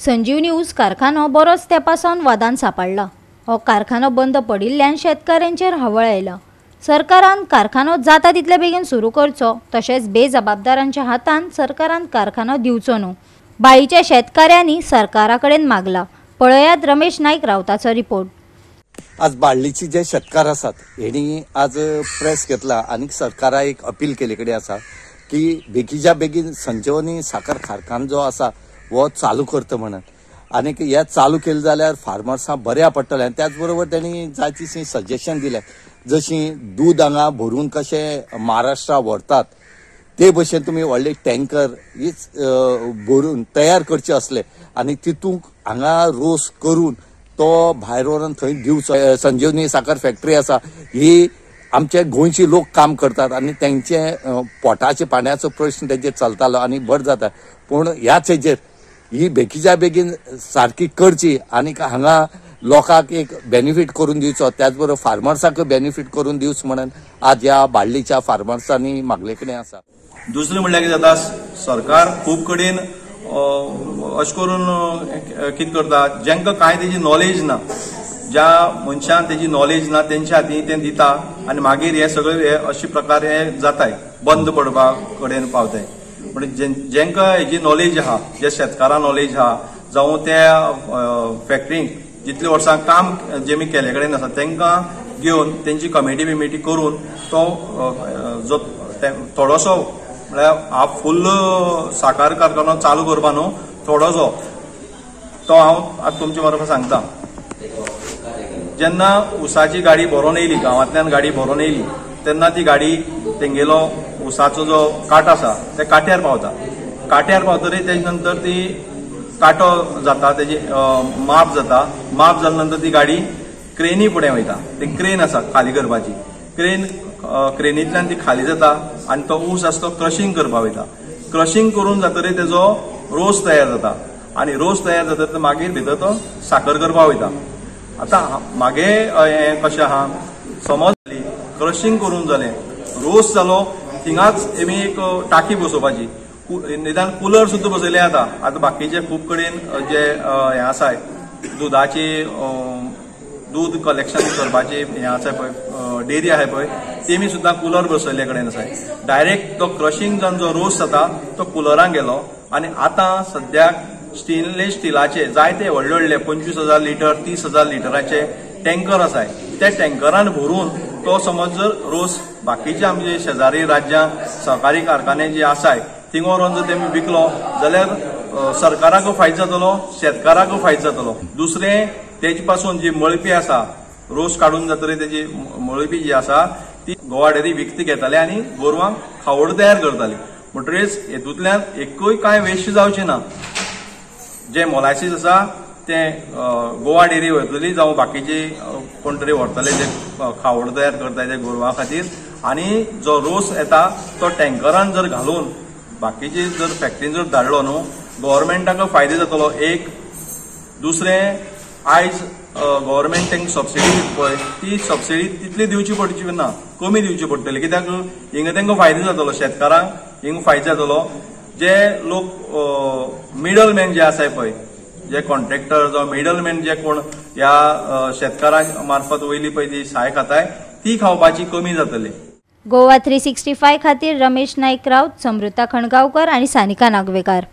Sanjeev news कारखानो बरोच तेंपासावन वादान सापडला। हो कारखानो बंद पडिल्ल्यान शेतकाऱ्यांचेर हवळ आयला। सरकारान कारखानो जाता तितले बेगीन सुरू करचो, तशेंच बेजबाबदारांच्या हातान सरकारान कारखानो दिवचो न्हू, बाळीच्या शेतकाऱ्यांनी सरकाराकडेन मागला। पळयात रमेश नाईक रावताचो रिपोर्ट। आज बाळ्ळीचे जे शेतकार आसात हेणी आज प्रेस घेतला आणि सरकारा एक अपील केले कडेन आसा की बेगीच्या बेगीन संजीवनी साखर कारखानो जो आसा वो चालू करता म्हणून, आणि हे चालू केले जाल्यार फार्मर्सां बऱ्या पडटलें। त्याच बरोबर त्यांनी जायतीशी सजेशन दिले, जशी दूध हांगा भरून कशें महाराष्ट्रा व्हरतात ते भशेन तुम्ही व्हडले टँकर हीच भरून तयार करचे असले आणि तितूंक हांगा रोस करून तो भायर व्हरून थंय दिवचो। संजीवनी साखर फॅक्टरी आसा ही आमचे गोंयचे लोक काम करतात आणि त्यांचे पोटाचे पाण्याचो प्रश्न तेजेर चलतालो आणि बरें जाता, पूण ह्याच हेजेर ही बेगीच्या बेगीन सारकी करची आणि हांगा लोकांक एक बेनिफीट करून दिवचो, त्याचबरोबर फार्मर्सांक बेनिफीट करून दिवच म्हणून आज ह्या बाळ्ळीच्या फार्मर्सांनी मागले कडेन आसा। दुसरें म्हणल्यार कितें जाता, सरकार खूब कडेन अशें करून कितें करता, जांकां कांय तेजी नॉलेज ना, ज्या मनशांक तेजी नॉलेज ना तेंच्या हातीन तें दिता आनी मागीर हे सगळे अशे प्रकार हे जाताय, बंद पडपा कडेन पावताय। म्हणजे जांकां हेजी नॉलेज आहा, जे शेतकारां नॉलेज आहा, जावं त्या फॅक्टरींक जितले वर्सां काम जेमी केले कडेन आसा तांकां घेवन तेंची कमिटी करून तो जो थोडोसो म्हळ्यार हांव फुल्ल साखर कारखानो चालू करपा न्हू, थोडोसो तो हांव आतां तुमच्या मार्फत सांगता। जेन्ना उसाची गाडी भरोवन येयली, गांवांतल्यान गाडी भरोवन येयली, तेन्ना ती गाडी तेंगेलो उसाचो जो काट आसा ते काट्यार पावता। काट्यार पावतरी तेजे नंतर ती कांटो जाता, तेजी माप जाता, माप जाले नंतर ती गाडी क्रेनी फुडें वयता। ती क्रेन आसा खाली करपाची, क्रेनींतल्यान ती खाली जाता आनी तो ऊस आसा तो क्रशिंग करपा वयता। क्रशिंग करून जातरी तेजो रोस तयार जाता आनी रोस तयार जातरी मागीर भितर तो साखर करपा वयता। आतां मागे हें कशें आहा, समज क्रशिंग करून जालें, रोस जालो, थिंगाच आमी एक टाकी बसोवपाची, निदान कूलर सुद्दां बसयले जाता। आतां बाकीचे खूब कडेन जे हे आसाय दुधाची दूध कलेक्शन करपाची हे आसा पळय, डेरी आसा पळय, तेमी सुद्दां कूलर बसयल्ले कडेन आसाय। डायरेक्ट तो क्रशिंग जावन जो रोस जाता तो कूलरांक गेलो आनी आतां सद्याक स्टेनलेस स्टिलाचे जायते व्हडले व्हडले 25,000 लिटर 30,000 लिटराचे टँकर आसाय। त्या टँकरान भरून तो समज जर रोस बाकीचे आमचे शेजारी राज्यां सहकारी कारखाने जे आसाय थिंग व्हरून जर तेमी विकलो जाल्यार सरकाराक फायदो जातलो, शेतकाराक फायदो जातलो। दुसरें तेजे पासून जी मळपी आसा, रोस काडून जातरी तेजी मळपी जी आसा ती गोवा डेरी विकती घेताले आनी गोरवांक खावड तयार करताली। म्हणटरीच हेतूंतल्यान एकूय कांय वेस्ट जावचें ना। जे मोलासीस आसा ते गोवा डेरी वयतली, जावं बाकीचे कोण तरी व्हरतले जे खावड तयार करता ते गोरवां खातीर, आनी जो रोस येता तो टँकरान जर घालून बाकीचे जर फॅक्टरीन जर धाडलो न्हू, गव्हर्मेंटाक फायदो जातलो एक। दुसरें, आयज गव्हर्मेंट तांकां सबसिडी दिता पळय, ती सबसिडी तितली दिवची पडची ना, कमी दिवची पडटली, कित्याक हिंगा तांकां फायदो जातलो, शेतकारांक हिंगा फायदो जातलो। जे लोक मिडल मॅन जे आसाय पळय, जे कॉन्ट्रॅक्टर जावं मिडल मॅन जे कोण ह्या शेतकारां मार्फत वयली पळय ती साय खाताय ती खावपाची कमी जातली। गोवा 365 खातीर रमेश नाईक रावत, समृता खणगांवकर आणि सानिका नागवेकार।